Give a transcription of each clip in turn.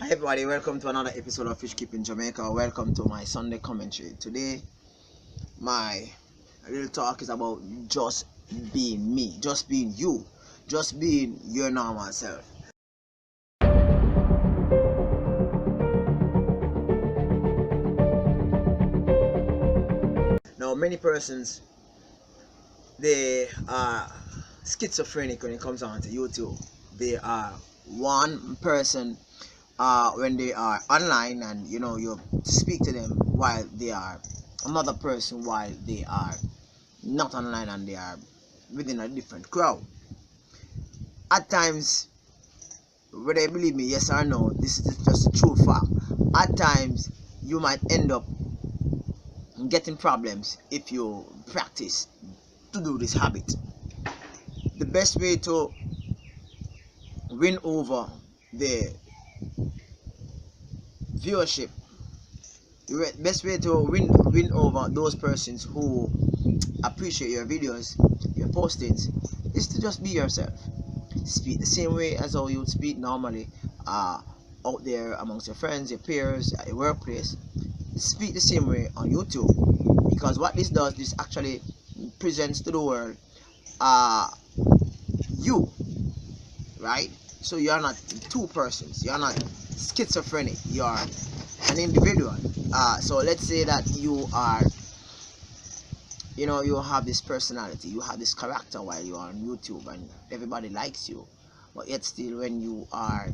Hi everybody, welcome to another episode of Fish Keeping Jamaica. Welcome to my Sunday commentary. Today, my real talk is about just being me, just being you, just being your normal self. Now, many persons, they are schizophrenic when it comes on to YouTube. They are one person when they are online, and you speak to them while they are another person while they are not online and they are within a different crowd. At times, whether you believe me, yes or no, this is just a true fact. At times, you might end up getting problems if you practice to do this habit. The best way to win over the viewership, the best way to win over those persons who appreciate your videos, your postings, is to just be yourself. Speak the same way as how you would speak normally out there amongst your friends, your peers, at your workplace. Speak the same way on YouTube, because what this does, this actually presents to the world you, right? So you're not two persons, you're not schizophrenic, you're an individual. So let's say that you are, you have this personality, you have this character while you are on YouTube and everybody likes you, but yet still when you are,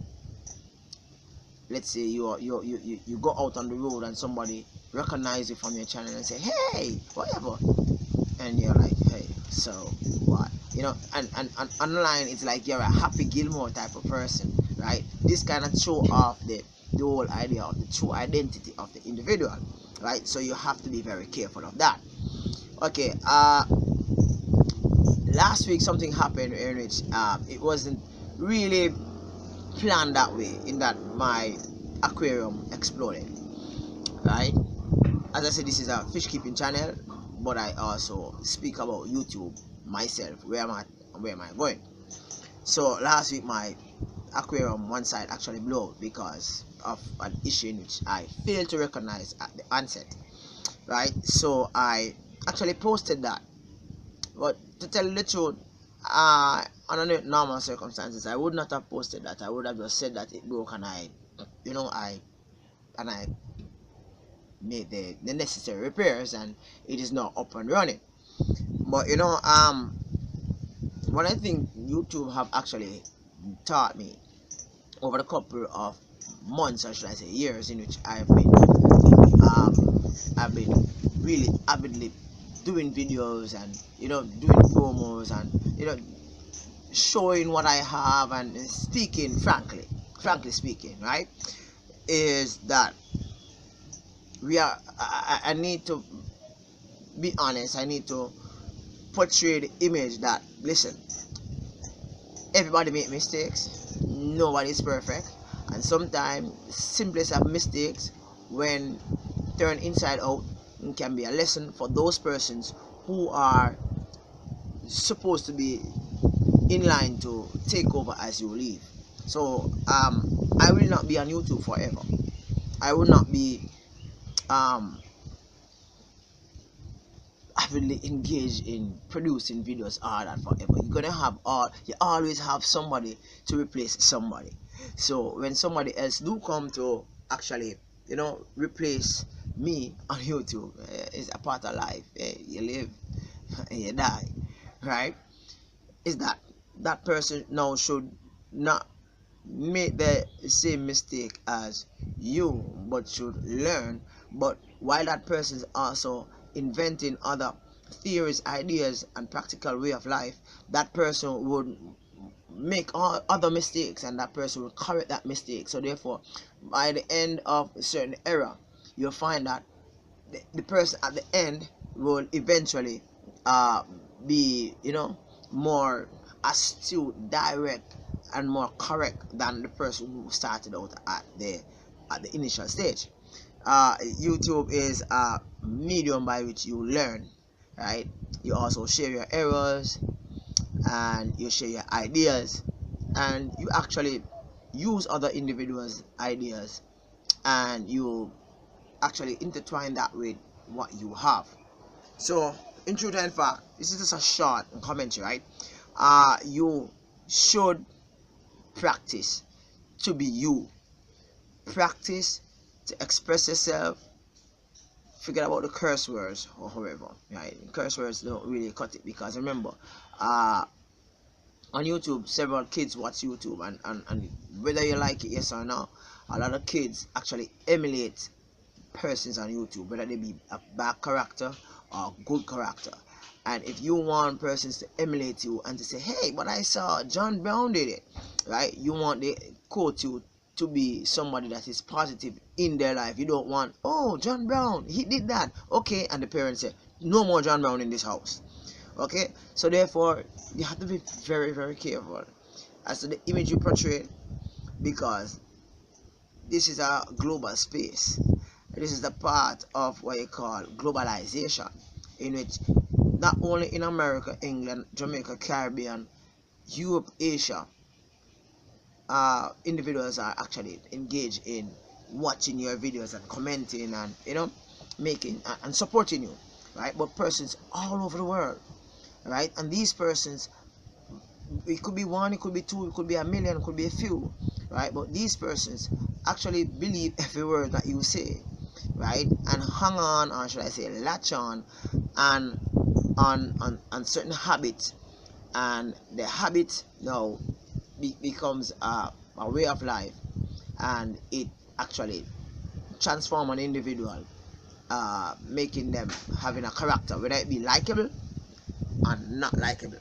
let's say you go out on the road and somebody recognize you from your channel and say, hey, whatever, and you're like, hey, so what? And online it's like you're a Happy Gilmore type of person, right? This kind of show off the whole idea of the true identity of the individual, right? So you have to be very careful of that. Okay, last week something happened in which it wasn't really planned that way, in that my aquarium exploded, right? As I said, this is a fish keeping channel, but I also speak about YouTube myself, where I'm at and where am I going. So last week my aquarium one side actually blew out because of an issue in which I failed to recognize at the onset, right? So I actually posted that, but to tell you the truth, under normal circumstances I would not have posted that. I would have just said that it broke, and I made the necessary repairs and it is now up and running. But what I think YouTube have actually taught me over the couple of months, or should I say years, in which I've been really avidly doing videos and doing promos and showing what I have and speaking frankly speaking, right, is that I need to be honest. I need to portray the image that, listen, everybody make mistakes, nobody's perfect, and sometimes simplest of mistakes, when turned inside out, can be a lesson for those persons who are supposed to be in line to take over as you leave. So I will not be on YouTube forever. I will not be avidly engaged in producing videos all that forever. You always have somebody to replace somebody. So when somebody else do come to actually replace me on YouTube, it's a part of life. You live and you die, right? Is that person now should not make the same mistake as you, but should learn. But while that person is also inventing other theories, ideas, and practical way of life, that person would make all other mistakes, and that person will correct that mistake. So therefore, by the end of a certain era, you'll find that the person at the end will eventually be more astute, direct, and more correct than the person who started out at the initial stage. YouTube is a medium by which you learn, right? You also share your errors and you share your ideas, and you actually use other individuals' ideas and you actually intertwine that with what you have. So in truth and fact, this is just a short commentary, right? You should practice to be you. Practice to express yourself. Forget about the curse words or however, right? Curse words don't really cut it, because remember, on YouTube, several kids watch YouTube, and whether you like it, yes or no, a lot of kids actually emulate persons on YouTube, whether they be a bad character or good character. And if you want persons to emulate you and to say, hey, but I saw John Brown did it, right? You want the quote you to be somebody that is positive in their life. You don't want, oh, John Brown, he did that, okay, and the parents say, no more John Brown in this house. Okay, so therefore you have to be very, very careful as to the image you portray, because this is a global space. This is the part of what you call globalization, in which not only in America, England, Jamaica, Caribbean, Europe, Asia, individuals are actually engaged in watching your videos and commenting and making and supporting you, right? But persons all over the world, right? And these persons, it could be one, it could be two, it could be a million, it could be a few, right? But these persons actually believe every word that you say, right? And hang on, or should I say latch on, and on certain habits, and the habit now becomes a way of life, and it actually transform an individual, making them having a character, whether it be likable and not likable,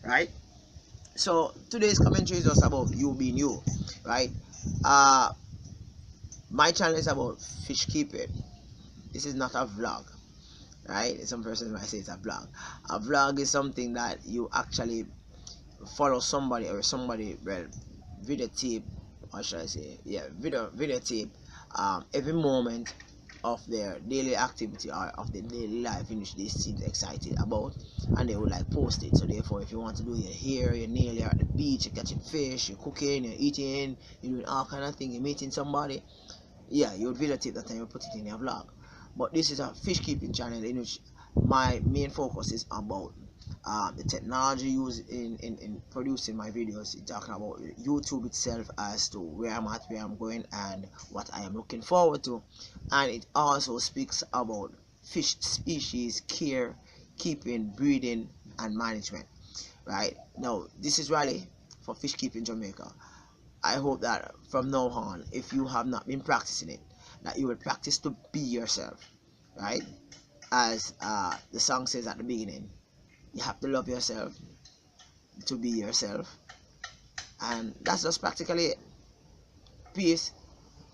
right? So today's commentary is just about you being you, right? My channel is about fish keeping. This is not a vlog, right? Some persons might say it's a vlog. A vlog is something that you actually follow somebody, or somebody, well, videotape, or should I say, yeah, videotape every moment of their daily activity or of the daily life in which they seem excited about, and they would like post it. So therefore, if you want to do your hair, your nail, you're at the beach, you're catching fish, you're cooking, you're eating, you're doing all kind of things, you're meeting somebody, yeah, you would videotape that and you put it in your vlog. But this is a fish keeping channel in which my main focus is about the technology used in producing my videos. It's talking about YouTube itself as to where I'm at, where I'm going, and what I am looking forward to. And it also speaks about fish species care, keeping, breeding, and management. Right now, this is really for fish keeping Jamaica. I hope that from now on, if you have not been practicing it, that you will practice to be yourself, right? As the song says at the beginning, you have to love yourself to be yourself, and that's just practically it. Peace.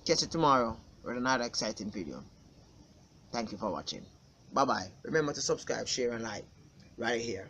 Catch you tomorrow with another exciting video. Thank you for watching. Bye bye. Remember to subscribe, share, and like right here.